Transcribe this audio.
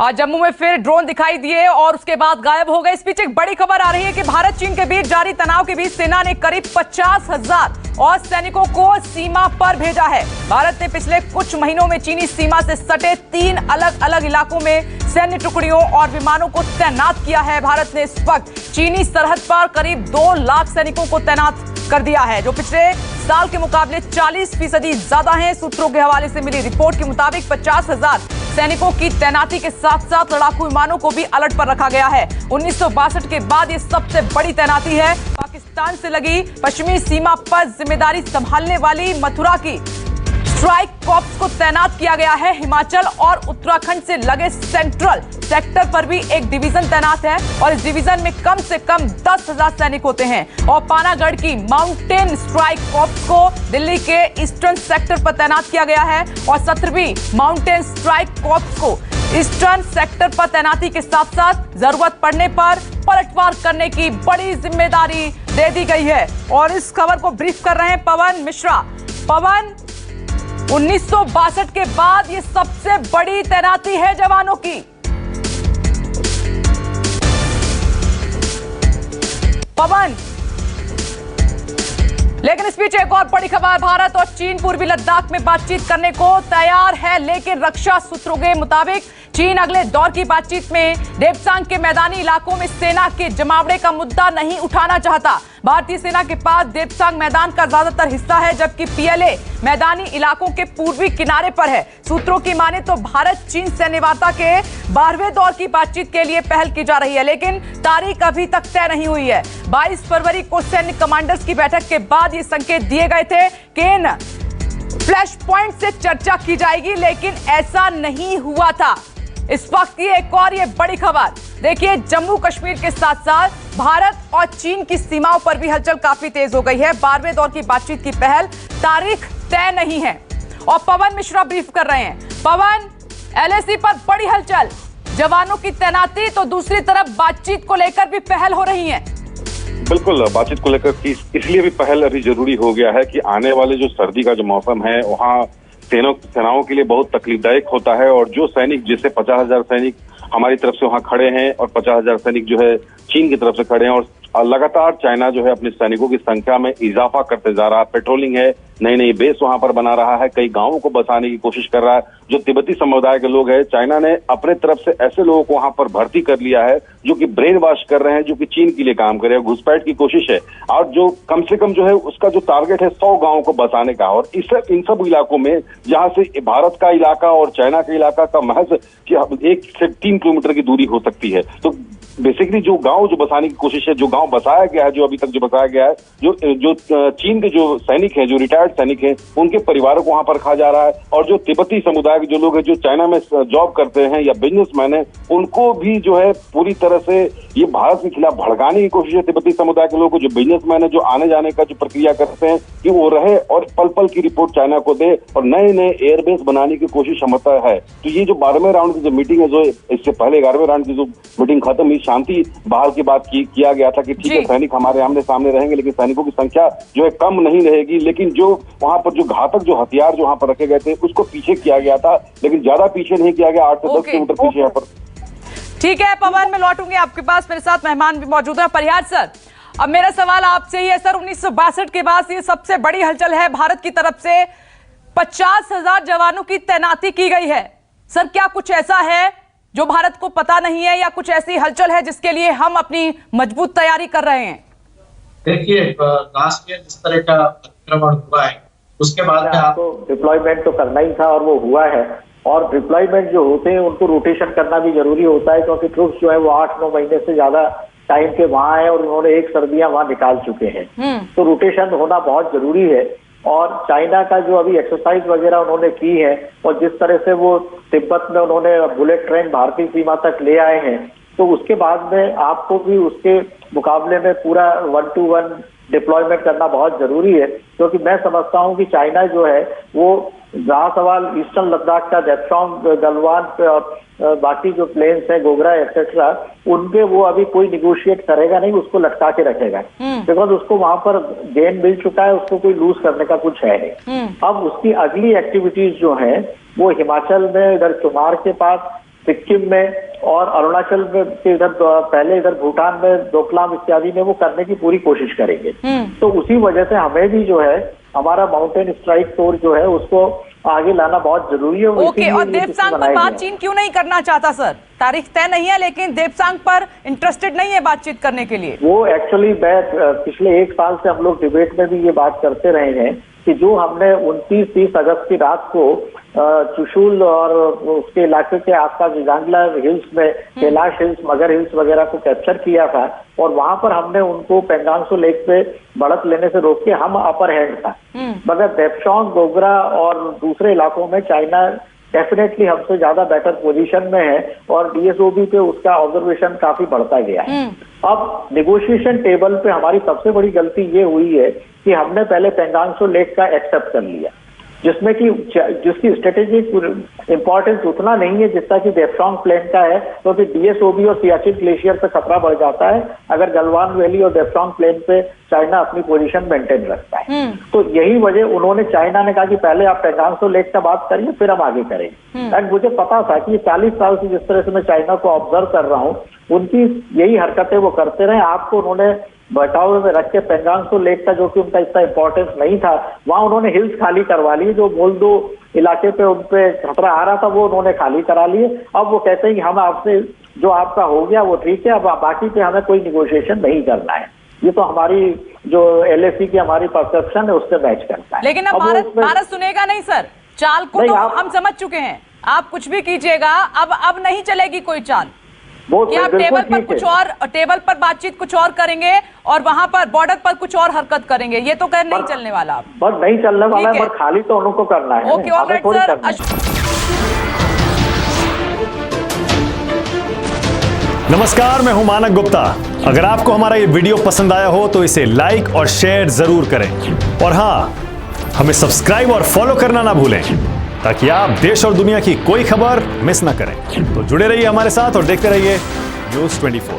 आज जम्मू में फिर ड्रोन दिखाई दिए और उसके बाद गायब हो गए। इस बीच एक बड़ी खबर आ रही है कि भारत चीन के बीच जारी तनाव के बीच सेना ने करीब 50,000 और सैनिकों को सीमा पर भेजा है। भारत ने पिछले कुछ महीनों में चीनी सीमा से सटे 3 अलग अलग इलाकों में सैन्य टुकड़ियों और विमानों को तैनात किया है। भारत ने इस वक्त चीनी सरहद पर करीब 2 लाख सैनिकों को तैनात कर दिया है, जो पिछले साल के मुकाबले 40% ज्यादा हैं। सूत्रों के हवाले से मिली रिपोर्ट के मुताबिक 50,000 सैनिकों की तैनाती के साथ साथ लड़ाकू विमानों को भी अलर्ट पर रखा गया है। 1962 के बाद ये सबसे बड़ी तैनाती है। पाकिस्तान से लगी पश्चिमी सीमा पर जिम्मेदारी संभालने वाली मथुरा की स्ट्राइक कॉर्प्स को तैनात किया गया है। हिमाचल और उत्तराखंड से लगे सेंट्रल सेक्टर पर भी एक डिवीजन तैनात है और इस डिवीजन में कम से कम 10,000 सैनिक होते हैं। और पानागढ़ की माउंटेन स्ट्राइक कॉर्प्स को दिल्ली के ईस्टर्न सेक्टर पर तैनात किया गया है और 17वीं माउंटेन स्ट्राइक कॉर्प्स को ईस्टर्न सेक्टर पर तैनाती के साथ साथ जरूरत पड़ने पर पलटवार करने की बड़ी जिम्मेदारी दे दी गई है। और इस खबर को ब्रीफ कर रहे हैं पवन मिश्रा। पवन, 1962 के बाद ये सबसे बड़ी तैनाती है जवानों की। पवन, लेकिन इस बीच एक और बड़ी खबर, भारत और चीन पूर्वी लद्दाख में बातचीत करने को तैयार है, लेकिन रक्षा सूत्रों के मुताबिक चीन अगले दौर की बातचीत में देपसांग के मैदानी इलाकों में सेना के जमावड़े का मुद्दा नहीं उठाना चाहता। भारतीय सेना के पास देपसांग मैदान का ज्यादातर हिस्सा है, जबकि पीएलए मैदानी इलाकों के पूर्वी किनारे पर है। सूत्रों की माने तो भारत चीन सैन्य वार्ता के 12वें दौर की बातचीत के लिए पहल की जा रही है, लेकिन तारीख अभी तक तय नहीं हुई है। 22 फरवरी को सैन्य कमांडर्स की बैठक के बाद ये संकेत दिए गए थे कि इन फ्लैश पॉइंट से चर्चा की जाएगी, लेकिन ऐसा नहीं हुआ था। इस वक्त की एक और ये बड़ी खबर देखिए, जम्मू कश्मीर के साथ साथ भारत और चीन की सीमाओं पर भी हलचल काफी तेज हो गई है। 12वें दौर की बातचीत की पहल तारीख तय नहीं है और पवन मिश्रा ब्रीफ कर रहे हैं। पवन, एलएसी पर बड़ी हलचल, जवानों की तैनाती तो दूसरी तरफ बातचीत को लेकर भी पहल हो रही है। बिल्कुल, बातचीत को लेकर इसलिए भी पहल अभी जरूरी हो गया है कि आने वाले जो सर्दी का जो मौसम है वहाँ सेनाओं के लिए बहुत तकलीफदायक होता है। और जो सैनिक, जैसे 50,000 सैनिक हमारी तरफ से वहां खड़े हैं और 50,000 सैनिक जो है चीन की तरफ से खड़े हैं, और लगातार चाइना जो है अपने सैनिकों की संख्या में इजाफा करते जा रहा है। पेट्रोलिंग है, नई नई बेस वहां पर बना रहा है, कई गांवों को बसाने की कोशिश कर रहा है। जो तिब्बती समुदाय के लोग हैं, चाइना ने अपने तरफ से ऐसे लोगों को वहां पर भर्ती कर लिया है जो कि ब्रेन वॉश कर रहे हैं, जो कि चीन के लिए काम कर रहे हैं। घुसपैठ की कोशिश है और जो कम से कम जो है उसका जो टारगेट है 100 गांवों को बसाने का। और इन सब इलाकों में जहां से भारत का इलाका और चाइना के इलाका का महज 1 से 3 किलोमीटर की दूरी हो सकती है, तो बेसिकली जो गांव जो बसाने की कोशिश है, जो गांव बसाया गया है, जो अभी तक जो बसाया गया है, जो चीन के जो सैनिक हैं, जो रिटायर्ड सैनिक हैं, उनके परिवारों को वहां पर रखा जा रहा है। और जो तिब्बती समुदाय के जो लोग हैं, जो चाइना में जॉब करते हैं या बिजनेसमैन हैं, उनको भी जो है पूरी तरह से ये भारत के खिलाफ भड़काने की कोशिश है। तिब्बती समुदाय के लोगों को, जो बिजनेसमैन है, जो आने जाने का जो प्रक्रिया करते हैं कि वो रहे और पल पल की रिपोर्ट चाइना को दे और नए नए एयरबेस बनाने की कोशिश क्षमता है। तो ये जो 12वें राउंड की जो मीटिंग है, जो इससे पहले 11वें राउंड की जो मीटिंग खत्म हुई, शांति बहाल की बात किया गया था कि ठीक है, सैनिक हमारे आमने सामने रहेंगे, लेकिन सैनिकों की संख्या जो है कम नहीं रहेगी। लेकिन जो वहां पर जो घातक जो हथियार जो वहां पर रखे गए थे उसको पीछे किया गया था, लेकिन ज्यादा पीछे नहीं किया गया, 8 से 10 किलोमीटर पीछे यहाँ पर। ठीक है पवन, मैं लौटूंगी आपके पास, मेरे साथ मेहमान भी मौजूद है। परिहार सर, अब मेरा सवाल आपसे ही है सर, 1962 के बाद ये सबसे बड़ी हलचल है। भारत की तरफ से 50,000 जवानों की तैनाती की गई है। सर, क्या कुछ ऐसा है जो भारत को पता नहीं है या कुछ ऐसी हलचल है जिसके लिए हम अपनी मजबूत तैयारी कर रहे हैं? देखिए, लास्ट ईयर जिस तरह का आक्रमण हुआ है उसके बाद में आपको डिप्लॉयमेंट तो करना ही था और वो हुआ है। और डिप्लॉयमेंट जो होते हैं उनको रोटेशन करना भी जरूरी होता है, क्योंकि ट्रूप्स जो है वो 8-9 महीने से ज्यादा टाइम के वहां है और उन्होंने एक सर्दियां वहां निकाल चुके हैं, तो रोटेशन होना बहुत जरूरी है। और चाइना का जो अभी एक्सरसाइज वगैरह उन्होंने की है और जिस तरह से वो तिब्बत में उन्होंने बुलेट ट्रेन भारतीय सीमा तक ले आए हैं, तो उसके बाद में आपको भी उसके मुकाबले में पूरा 1-to-1 डिप्लॉयमेंट करना बहुत जरूरी है। क्योंकि मैं समझता हूं कि चाइना जो है वो, जहां सवाल ईस्टर्न लद्दाख का, देपसांग, गलवान पे और बाकी जो प्लेन्स है, गोगरा एक्सेट्रा, उनपे वो अभी कोई निगोशिएट करेगा नहीं, उसको लटका के रखेगा, बिकॉज उसको वहां पर गेन मिल चुका है, उसको कोई लूज करने का कुछ है नहीं। अब उसकी अगली एक्टिविटीज जो है वो हिमाचल में, इधर कुमार के पास सिक्किम में और अरुणाचल में के इधर पहले इधर भूटान में डोकलाम इत्यादि में वो करने की पूरी कोशिश करेंगे। तो उसी वजह से हमें भी जो है हमारा माउंटेन स्ट्राइक कोर जो है उसको आगे लाना बहुत जरूरी है। ओके, और देवसांग पर बात चीन क्यों नहीं करना चाहता सर? तारीख तय नहीं है लेकिन देवसांग पर इंटरेस्टेड नहीं है बातचीत करने के लिए। वो एक्चुअली पिछले 1 साल से हम लोग डिबेट में भी ये बात करते रहे हैं कि जो हमने 29-30 अगस्त की रात को चुशुल और उसके इलाके के आसपास जांगला हिल्स में कैलाश हिल्स, मगर हिल्स वगैरह को कैप्चर किया था और वहां पर हमने उनको पेंगांग त्सो लेक पे बढ़त लेने से रोक के हम अपर हैंड था। मगर देपचौंग, गोगरा और दूसरे इलाकों में चाइना डेफिनेटली हमसे ज्यादा बेटर पोजीशन में है और डीएसओबी पे उसका ऑब्जर्वेशन काफी बढ़ता गया है। अब नेगोशिएशन टेबल पे हमारी सबसे बड़ी गलती ये हुई है कि हमने पहले पेंगांग त्सो लेक का एक्सेप्ट कर लिया, जिसमें कि जिसकी स्ट्रेटेजिक इंपॉर्टेंस उतना नहीं है जितना कि देपचौंग प्लेन का है, क्योंकि डीएसओबी और सियाचिन ग्लेशियर पे खतरा बढ़ जाता है अगर गलवान वैली और देपचौंग प्लेन पे चाइना अपनी पोजीशन मेंटेन रखता है। तो यही वजह उन्होंने, चाइना ने कहा कि पहले आप पेंगांग त्सो लेक का बात करिए फिर हम आगे करेंगे। एंड मुझे पता था कि 40 साल से जिस तरह से मैं चाइना को ऑब्जर्व कर रहा हूँ उनकी यही हरकतें वो करते रहे। आपको उन्होंने बटावे में रख के पेंगांग त्सो लेक का जो कि उनका इतना इंपॉर्टेंस नहीं था, वहां उन्होंने हिल्स खाली करवा ली, जो मोल्दो इलाके पे उनपे खतरा आ रहा था वो उन्होंने खाली करा लिए। अब वो कहते हैं कि हम आपसे जो आपका हो गया वो ठीक है, अब बाकी पे हमें कोई निगोशिएशन नहीं करना है। ये तो हमारी जो एलएसी की हमारी परसेप्शन है उससे मैच करता है। लेकिन अब भारत सुनेगा नहीं सर, चाल को तो हम समझ चुके हैं। आप कुछ भी कीजिएगा, अब नहीं चलेगी कोई चाल कि आप टेबल पर कुछ और, टेबल पर बातचीत कुछ और करेंगे और वहां पर बॉर्डर पर कुछ और हरकत करेंगे। ये तो कह नहीं चलने वाला। बस नहीं चलने वाला है, खाली तो उनको करना है। Okay, alright sir. नमस्कार, मैं हूं मानक गुप्ता। अगर आपको हमारा ये वीडियो पसंद आया हो तो इसे लाइक और शेयर जरूर करें और हाँ, हमें सब्सक्राइब और फॉलो करना ना भूलें ताकि आप देश और दुनिया की कोई खबर मिस ना करें। तो जुड़े रहिए हमारे साथ और देखते रहिए न्यूज़ 24।